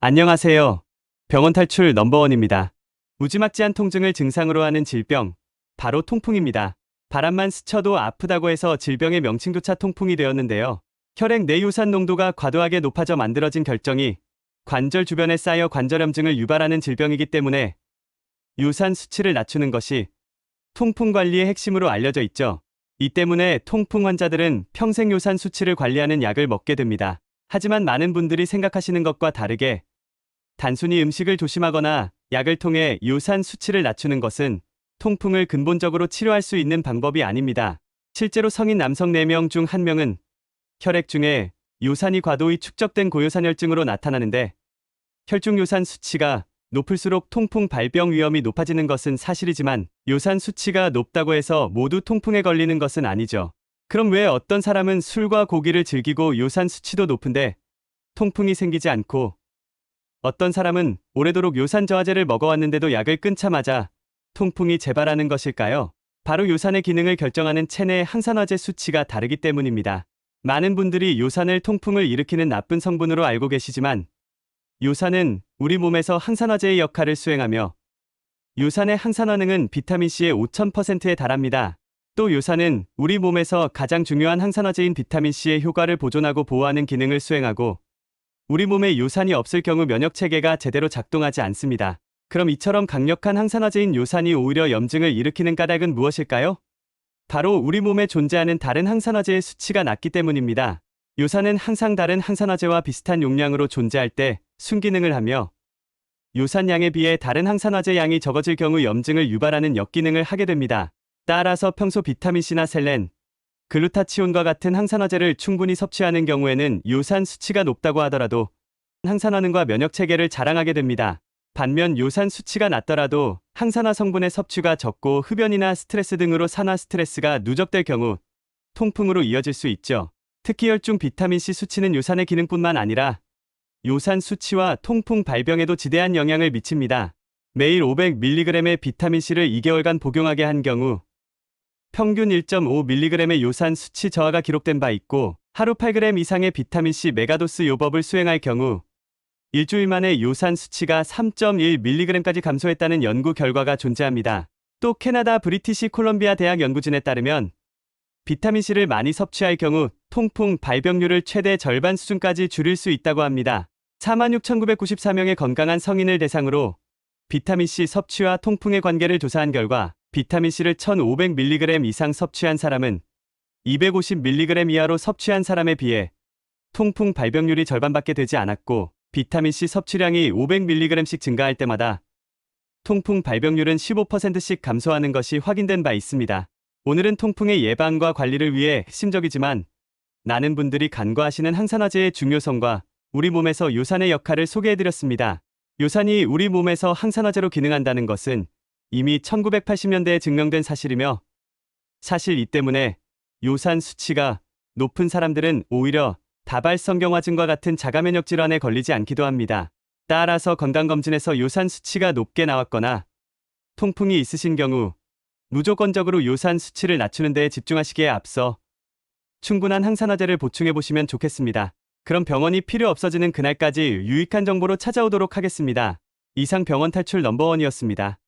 안녕하세요. 병원 탈출 넘버원입니다. 무지막지한 통증을 증상으로 하는 질병, 바로 통풍입니다. 바람만 스쳐도 아프다고 해서 질병의 명칭조차 통풍이 되었는데요. 혈액 내 요산 농도가 과도하게 높아져 만들어진 결정이 관절 주변에 쌓여 관절염증을 유발하는 질병이기 때문에 요산 수치를 낮추는 것이 통풍 관리의 핵심으로 알려져 있죠. 이 때문에 통풍 환자들은 평생 요산 수치를 관리하는 약을 먹게 됩니다. 하지만 많은 분들이 생각하시는 것과 다르게 단순히 음식을 조심하거나 약을 통해 요산 수치를 낮추는 것은 통풍을 근본적으로 치료할 수 있는 방법이 아닙니다. 실제로 성인 남성 4명 중 1명은 혈액 중에 요산이 과도히 축적된 고요산혈증으로 나타나는데, 혈중 요산 수치가 높을수록 통풍 발병 위험이 높아지는 것은 사실이지만 요산 수치가 높다고 해서 모두 통풍에 걸리는 것은 아니죠. 그럼 왜 어떤 사람은 술과 고기를 즐기고 요산 수치도 높은데 통풍이 생기지 않고, 어떤 사람은 오래도록 요산 저하제를 먹어왔는데도 약을 끊자마자 통풍이 재발하는 것일까요? 바로 요산의 기능을 결정하는 체내 항산화제 수치가 다르기 때문입니다. 많은 분들이 요산을 통풍을 일으키는 나쁜 성분으로 알고 계시지만, 요산은 우리 몸에서 항산화제의 역할을 수행하며 요산의 항산화능은 비타민C의 5000%에 달합니다. 또 요산은 우리 몸에서 가장 중요한 항산화제인 비타민C의 효과를 보존하고 보호하는 기능을 수행하고, 우리 몸에 요산이 없을 경우 면역체계가 제대로 작동하지 않습니다. 그럼 이처럼 강력한 항산화제인 요산이 오히려 염증을 일으키는 까닭은 무엇일까요? 바로 우리 몸에 존재하는 다른 항산화제의 수치가 낮기 때문입니다. 요산은 항상 다른 항산화제와 비슷한 용량으로 존재할 때 순기능을 하며, 요산량에 비해 다른 항산화제 양이 적어질 경우 염증을 유발하는 역기능을 하게 됩니다. 따라서 평소 비타민C나 셀렌, 글루타치온과 같은 항산화제를 충분히 섭취하는 경우에는 요산 수치가 높다고 하더라도 항산화능과 면역체계를 자랑하게 됩니다. 반면 요산 수치가 낮더라도 항산화 성분의 섭취가 적고 흡연이나 스트레스 등으로 산화 스트레스가 누적될 경우 통풍으로 이어질 수 있죠. 특히 혈중 비타민C 수치는 요산의 기능뿐만 아니라 요산 수치와 통풍 발병에도 지대한 영향을 미칩니다. 매일 500mg의 비타민C를 2개월간 복용하게 한 경우 평균 1.5mg의 요산 수치 저하가 기록된 바 있고, 하루 8g 이상의 비타민C 메가도스 요법을 수행할 경우 일주일 만에 요산 수치가 3.1mg까지 감소했다는 연구 결과가 존재합니다. 또 캐나다 브리티시 콜럼비아 대학 연구진에 따르면 비타민C를 많이 섭취할 경우 통풍 발병률을 최대 절반 수준까지 줄일 수 있다고 합니다. 46,994명의 건강한 성인을 대상으로 비타민C 섭취와 통풍의 관계를 조사한 결과 비타민C를 1,500mg 이상 섭취한 사람은 250mg 이하로 섭취한 사람에 비해 통풍 발병률이 절반밖에 되지 않았고, 비타민C 섭취량이 500mg씩 증가할 때마다 통풍 발병률은 15%씩 감소하는 것이 확인된 바 있습니다. 오늘은 통풍의 예방과 관리를 위해 핵심적이지만 많은 분들이 간과하시는 항산화제의 중요성과 우리 몸에서 요산의 역할을 소개해드렸습니다. 요산이 우리 몸에서 항산화제로 기능한다는 것은 이미 1980년대에 증명된 사실이며, 사실 이 때문에 요산 수치가 높은 사람들은 오히려 다발성경화증과 같은 자가면역 질환에 걸리지 않기도 합니다. 따라서 건강검진에서 요산 수치가 높게 나왔거나 통풍이 있으신 경우 무조건적으로 요산 수치를 낮추는 데 집중하시기에 앞서 충분한 항산화제를 보충해보시면 좋겠습니다. 그럼 병원이 필요 없어지는 그날까지 유익한 정보로 찾아오도록 하겠습니다. 이상 병원 탈출 넘버원이었습니다.